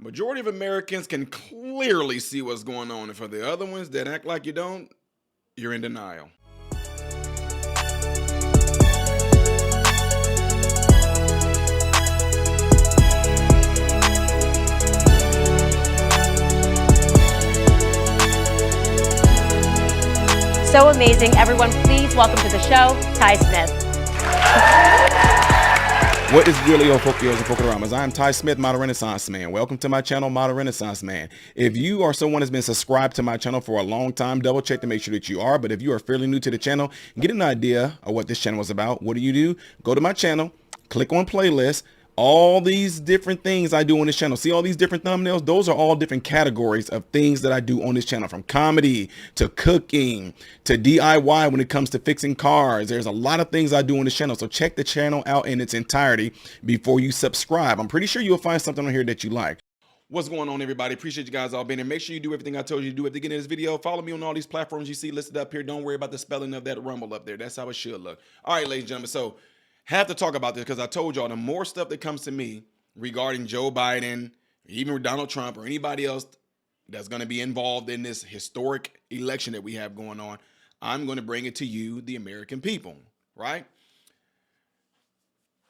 Majority of Americans can clearly see what's going on, and for the other ones that act like you don't, you're in denial. So amazing. Everyone, please welcome to the show, Ty Smith. What is really Fokios and Fokaramas? I am Ty Smith, Model Renaissance Man. Welcome to my channel, Model Renaissance Man. If you are someone that's been subscribed to my channel for a long time, double check to make sure that you are. But if you are fairly new to the channel, get an idea of what this channel is about. What do? Go to my channel, click on playlist. All these different things I do on this channel. See all these different thumbnails? Those are all different categories of things that I do on this channel, from comedy to cooking to DIY when it comes to fixing cars. There's a lot of things I do on this channel. So check the channel out in its entirety before you subscribe. I'm pretty sure you'll find something on here that you like. What's going on, everybody? Appreciate you guys all being here. Make sure you do everything I told you to do at the beginning of this video. Follow me on all these platforms you see listed up here. Don't worry about the spelling of that rumble up there. That's how it should look. All right, ladies and gentlemen. So have to talk about this because I told y'all the more stuff that comes to me regarding Joe Biden, even Donald Trump, or anybody else that's going to be involved in this historic election that we have going on, I'm going to bring it to you, the American people, right?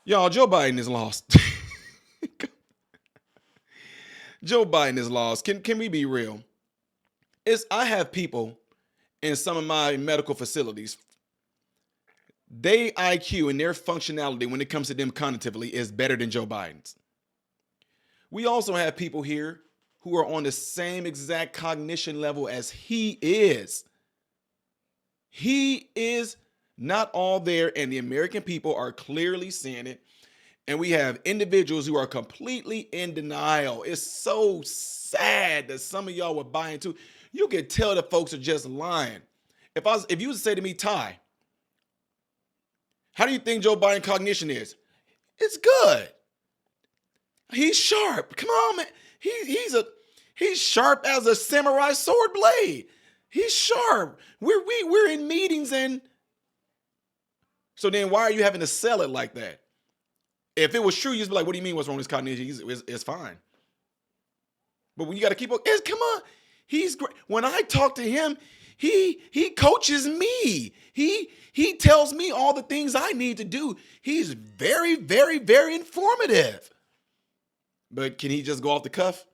Y'all, Joe Biden is lost. Joe Biden is lost. Can we be real? I have people in some of my medical facilities. Their IQ and their functionality when it comes to them cognitively is better than Joe Biden's. We also have people here who are on the same exact cognition level as he is. He is not all there, and the American people are clearly seeing it. And we have individuals who are completely in denial. It's so sad that some of y'all were buying too. You can tell the folks are just lying. If you would say to me, Ty, how do you think Joe Biden cognition is? It's good. He's sharp. Come on, man. He's sharp as a samurai sword blade. He's sharp. We're in meetings, and so then why are you having to sell it like that? If it was true, you'd be like, what do you mean what's wrong with his cognition? It's fine. But when you got to keep up, come on. He's great. When I talk to him, he coaches me. He tells me all the things I need to do. He's very, very, very informative. But can he just go off the cuff?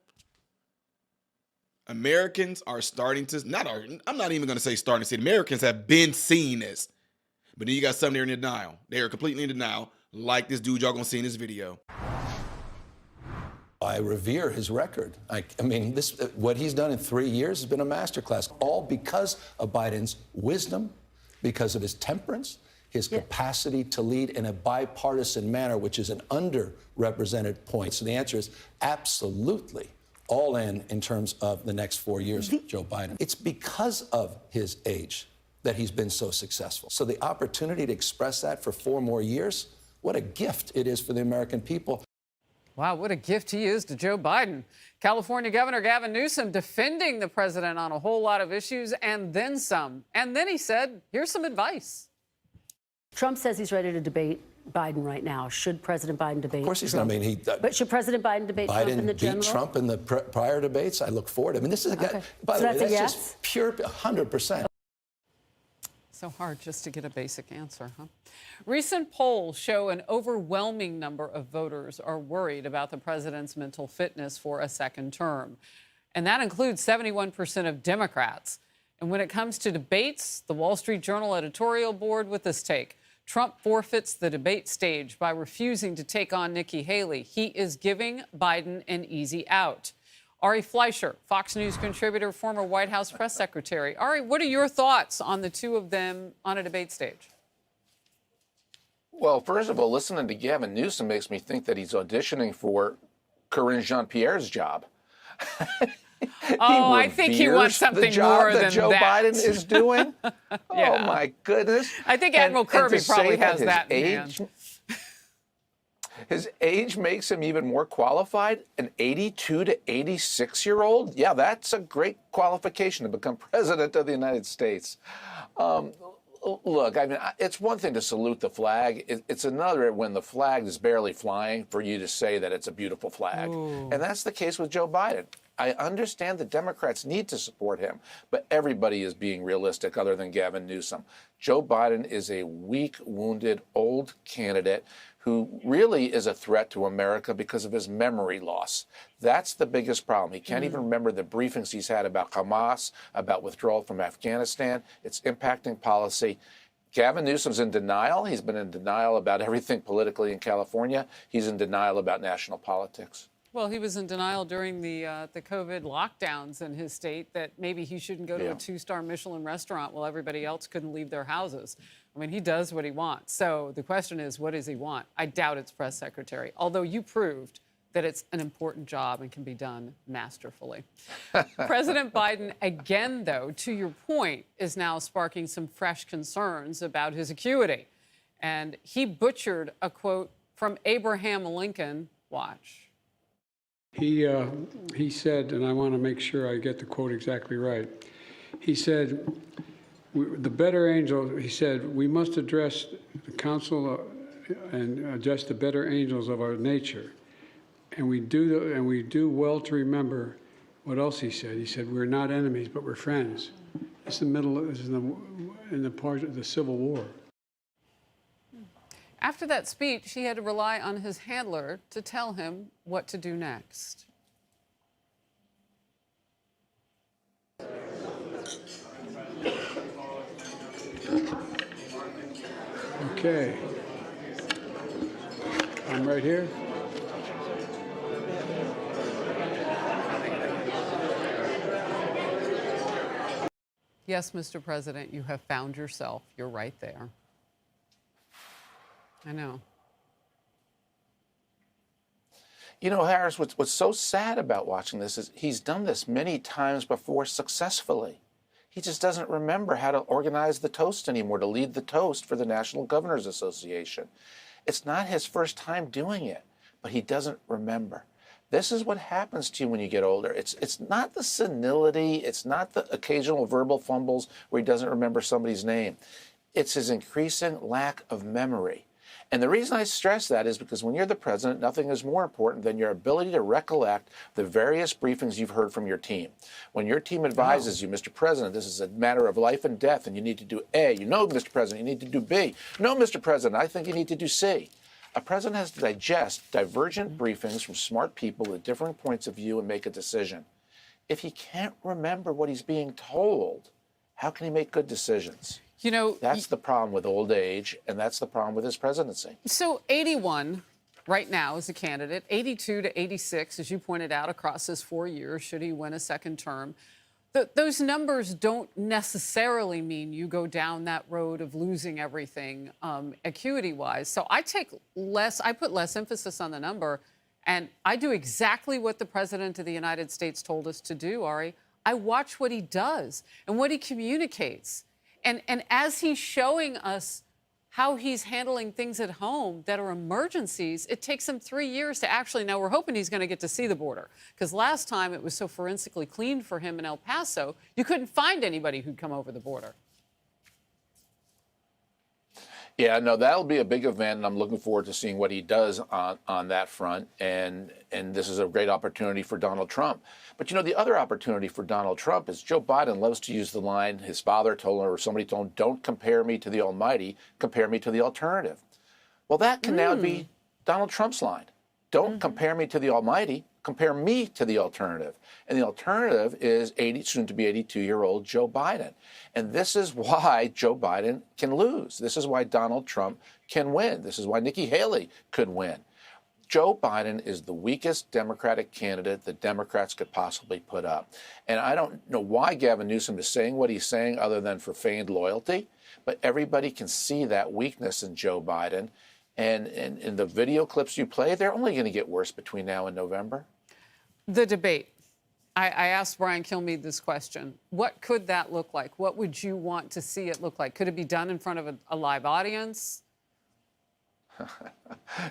Americans are starting to, I'm not even going to say starting to see. Americans have been seeing this. But then you got some there in denial. They are completely in denial, like this dude y'all going to see in this video. I revere his record. I mean, what he's done in 3 years has been a masterclass, all because of Biden's wisdom, because of his temperance, his capacity to lead in a bipartisan manner, which is an underrepresented point. So the answer is absolutely all in terms of the next 4 years of Joe Biden. It's because of his age that he's been so successful. So the opportunity to express that for 4 more years, what a gift it is for the American people. Wow, what a gift he is to Joe Biden. California Governor Gavin Newsom defending the president on a whole lot of issues and then some. And then he said, here's some advice. Trump says he's ready to debate Biden right now. Should President Biden debate? Of course he's Trump? not. I mean, but should President Biden debate Trump in the general? Biden beat Trump in the prior debates. I look forward. I mean, this is a guy, by the way, that's just pure 100%. So hard just to get a basic answer, huh? Recent polls show an overwhelming number of voters are worried about the president's mental fitness for a second term. And that includes 71% of Democrats. And when it comes to debates, the Wall Street Journal editorial board with this take: Trump forfeits the debate stage by refusing to take on Nikki Haley. He is giving Biden an easy out. Ari Fleischer, Fox News contributor, former White House press secretary. Ari, what are your thoughts on the two of them on a debate stage? Well, first of all, listening to Gavin Newsom makes me think that he's auditioning for Karine Jean-Pierre's job. Oh, I think he wants something more than that. Joe Biden is doing. Yeah. Oh my goodness! I think Admiral Kirby probably has that in hand. His age makes him even more qualified. An 82 to 86-year-old? Yeah, that's a great qualification to become president of the United States. Look, I mean, it's one thing to salute the flag. It's another when the flag is barely flying for you to say that it's a beautiful flag. Ooh. And that's the case with Joe Biden. I understand the Democrats need to support him, but everybody is being realistic other than Gavin Newsom. Joe Biden is a weak, wounded, old candidate who really is a threat to America because of his memory loss. That's the biggest problem. He can't even remember the briefings he's had about Hamas, about withdrawal from Afghanistan. It's impacting policy. Gavin Newsom's in denial. He's been in denial about everything politically in California. He's in denial about national politics. Well, he was in denial during the COVID lockdowns in his state that maybe he shouldn't go to a 2-star Michelin restaurant while everybody else couldn't leave their houses. I mean, he does what he wants. So the question is, what does he want? I doubt it's press secretary, although you proved that it's an important job and can be done masterfully. President Biden, again, though, to your point, is now sparking some fresh concerns about his acuity. And he butchered a quote from Abraham Lincoln. Watch. He said, and I want to make sure I get the quote exactly right. He said, the better angels, he said, we must address the council and address the better angels of our nature. And we do well to remember what else he said. He said, we're not enemies, but we're friends. It's in the part of the Civil War. After that speech, he had to rely on his handler to tell him what to do next. Okay. I'm right here. Yes, Mr. President, you have found yourself. You're right there. I know. You know, Harris, what's so sad about watching this is he's done this many times before successfully. He just doesn't remember how to organize the toast anymore, to lead the toast for the National Governors Association. It's not his first time doing it, but he doesn't remember. This is what happens to you when you get older. It's not the senility. It's not the occasional verbal fumbles where he doesn't remember somebody's name. It's his increasing lack of memory. And the reason I stress that is because when you're the president, nothing is more important than your ability to recollect the various briefings you've heard from your team. When your team advises you, Mr. President, this is a matter of life and death, and you need to do A. You know, Mr. President, you need to do B. No, Mr. President, I think you need to do C. A president has to digest divergent briefings from smart people with different points of view and make a decision. If he can't remember what he's being told, how can he make good decisions? You know, that's the problem with old age, and that's the problem with his presidency. So 81 right now as a candidate, 82 to 86, as you pointed out, across his 4 years, should he win a second term. Those numbers don't necessarily mean you go down that road of losing everything acuity-wise. So I put less emphasis on the number, and I do exactly what the President of the United States told us to do, Ari. I watch what he does and what he communicates. And as he's showing us how he's handling things at home that are emergencies, it takes him 3 years to actually, now we're hoping he's going to get to see the border, because last time it was so forensically clean for him in El Paso, you couldn't find anybody who'd come over the border. Yeah, no, that'll be a big event, and I'm looking forward to seeing what he does on that front. And this is a great opportunity for Donald Trump. But, you know, the other opportunity for Donald Trump is Joe Biden loves to use the line his father told him or somebody told him, don't compare me to the Almighty, compare me to the alternative. Well, that can now be Donald Trump's line. Don't compare me to the Almighty, compare me to the alternative. And the alternative is soon to be 82-year-old Joe Biden. And this is why Joe Biden can lose. This is why Donald Trump can win. This is why Nikki Haley could win. Joe Biden is the weakest Democratic candidate the Democrats could possibly put up. And I don't know why Gavin Newsom is saying what he's saying other than for feigned loyalty, but everybody can see that weakness in Joe Biden. And in the video clips you play, they're only going to get worse between now and November. The debate. I asked Brian Kilmeade this question. What could that look like? What would you want to see it look like? Could it be done in front of a live audience?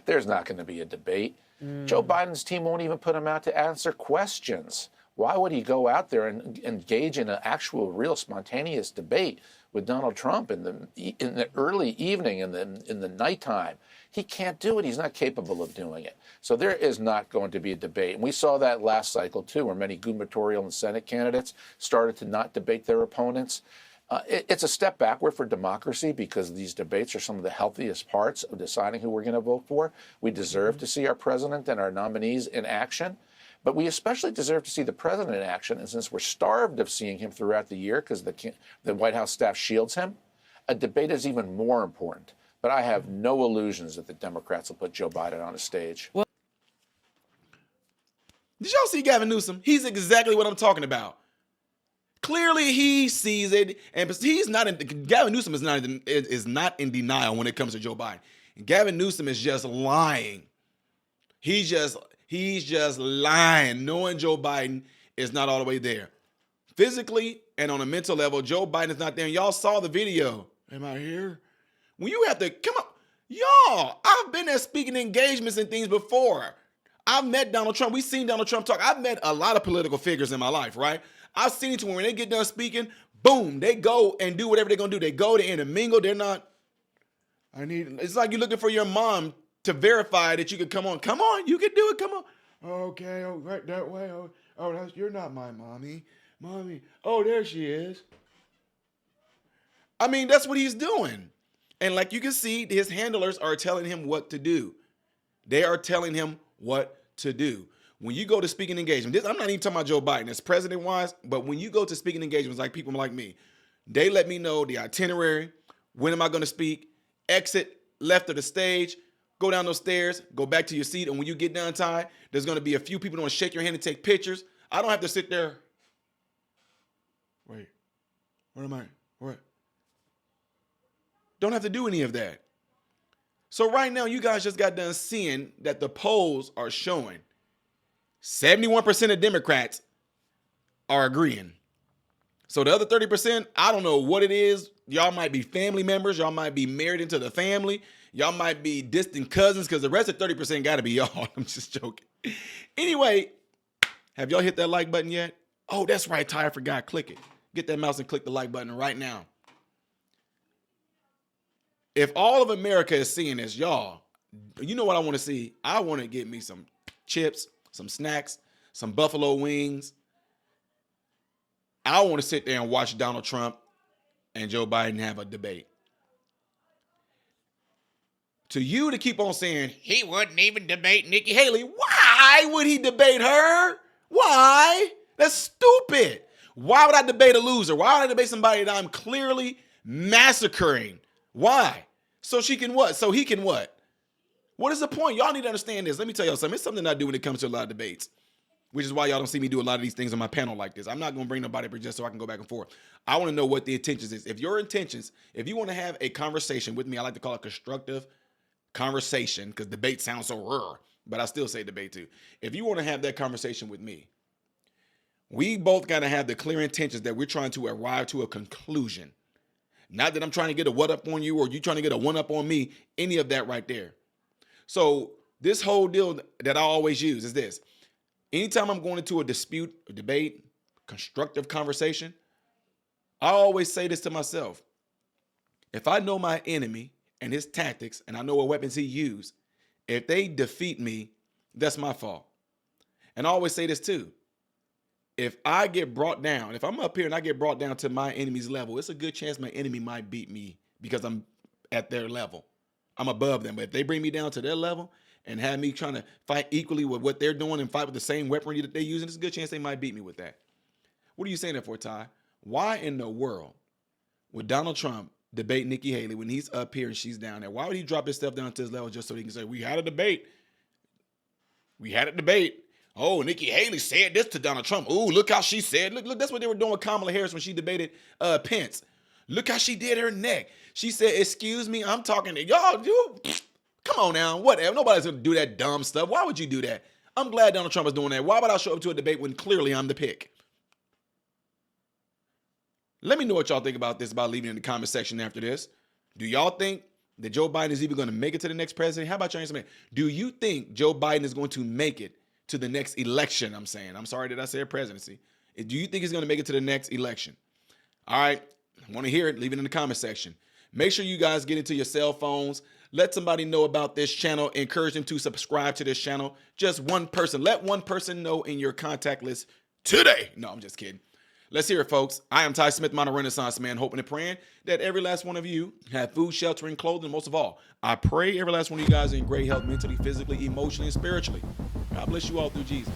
There's not going to be a debate. Joe Biden's team won't even put him out to answer questions. Why would he go out there and engage in an actual, real, spontaneous debate with Donald Trump in the early evening, in the nighttime? He can't do it. He's not capable of doing it. So there is not going to be a debate. And we saw that last cycle, too, where many gubernatorial and Senate candidates started to not debate their opponents. It's a step backward for democracy because these debates are some of the healthiest parts of deciding who we're going to vote for. We deserve to see our president and our nominees in action. But we especially deserve to see the president in action. And since we're starved of seeing him throughout the year because the White House staff shields him, a debate is even more important. But I have no illusions that the Democrats will put Joe Biden on a stage. Did y'all see Gavin Newsom? He's exactly what I'm talking about. Clearly, he sees it, and he's not. Gavin Newsom is not in denial when it comes to Joe Biden. Gavin Newsom is just lying. He's just lying, knowing Joe Biden is not all the way there. Physically and on a mental level, Joe Biden is not there. And y'all saw the video. Am I here? When you have to, come on. Y'all, I've been at speaking engagements and things before. I've met Donald Trump. We've seen Donald Trump talk. I've met a lot of political figures in my life, right? I've seen it to when they get done speaking, boom, they go and do whatever they're going to do. They go to intermingle. They're not, it's like you're looking for your mom to verify that you could come on. Come on, you can do it. Come on. Okay, oh, right that way. Oh, you're not my mommy. Mommy. Oh, there she is. I mean, that's what he's doing. And like you can see, his handlers are telling him what to do. They are telling him what to do. When you go to speaking engagements, I'm not even talking about Joe Biden as president-wise, but when you go to speaking engagements like people like me, they let me know the itinerary, when am I going to speak, exit left of the stage, go down those stairs, go back to your seat, and when you get down, Ty, there's going to be a few people going to shake your hand and take pictures. I don't have to sit there. Wait, where am I? What? Don't have to do any of that. So right now, you guys just got done seeing that the polls are showing 71% of Democrats are agreeing. So the other 30%, I don't know what it is. Y'all might be family members. Y'all might be married into the family. Y'all might be distant cousins because the rest of 30% got to be y'all. I'm just joking. Anyway, have y'all hit that like button yet? Oh, that's right, Ty, I forgot. Click it. Get that mouse and click the like button right now. If all of America is seeing this, y'all, you know what I want to see? I want to get me some chips, some snacks, some buffalo wings. I want to sit there and watch Donald Trump and Joe Biden have a debate. To you to keep on saying, he wouldn't even debate Nikki Haley. Why would he debate her? Why? That's stupid. Why would I debate a loser? Why would I debate somebody that I'm clearly massacring? Why? So she can what? So he can what? What is the point? Y'all need to understand this. Let me tell y'all something. It's something I do when it comes to a lot of debates, which is why y'all don't see me do a lot of these things on my panel like this. I'm not going to bring nobody up just so I can go back and forth. I want to know what the intentions is. If your intentions, if you want to have a conversation with me, I like to call it constructive conversation because debate sounds so rare, but I still say debate too. If you want to have that conversation with me, we both got to have the clear intentions that we're trying to arrive to a conclusion. Not that I'm trying to get a what up on you or you trying to get a one up on me, any of that right there. So this whole deal that I always use is this. Anytime I'm going into a dispute, a debate, constructive conversation, I always say this to myself. If I know my enemy and his tactics and I know what weapons he used, if they defeat me, that's my fault. And I always say this too. If I get brought down, if I'm up here and I get brought down to my enemy's level, it's a good chance my enemy might beat me because I'm at their level. I'm above them. But if they bring me down to their level and have me trying to fight equally with what they're doing and fight with the same weaponry that they're using, it's a good chance they might beat me with that. What are you saying that for, Ty? Why in the world would Donald Trump debate Nikki Haley when he's up here and she's down there? Why would he drop his stuff down to his level just so he can say, we had a debate? We had a debate. Oh, Nikki Haley said this to Donald Trump. Ooh, look how she said. Look, that's what they were doing with Kamala Harris when she debated Pence. Look how she did her neck. She said, excuse me, I'm talking to y'all. Come on now, whatever. Nobody's going to do that dumb stuff. Why would you do that? I'm glad Donald Trump is doing that. Why would I show up to a debate when clearly I'm the pick? Let me know what y'all think about this, about leaving in the comment section after this. Do y'all think that Joe Biden is even going to make it to the next president? How about y'all answer me? Do you think Joe Biden is going to make it to the next election? I'm saying. I'm sorry, did I say presidency? Do you think he's going to make it to the next election? All right. I want to hear it. Leave it in the comment section. Make sure you guys get into your cell phones. Let somebody know about this channel. Encourage them to subscribe to this channel. Just one person. Let one person know in your contact list today. No, I'm just kidding. Let's hear it, folks. I am Ty Smith, Modern Renaissance Man, hoping and praying that every last one of you have food, shelter, and clothing. Most of all, I pray every last one of you guys are in great health mentally, physically, emotionally, and spiritually. God bless you all through Jesus.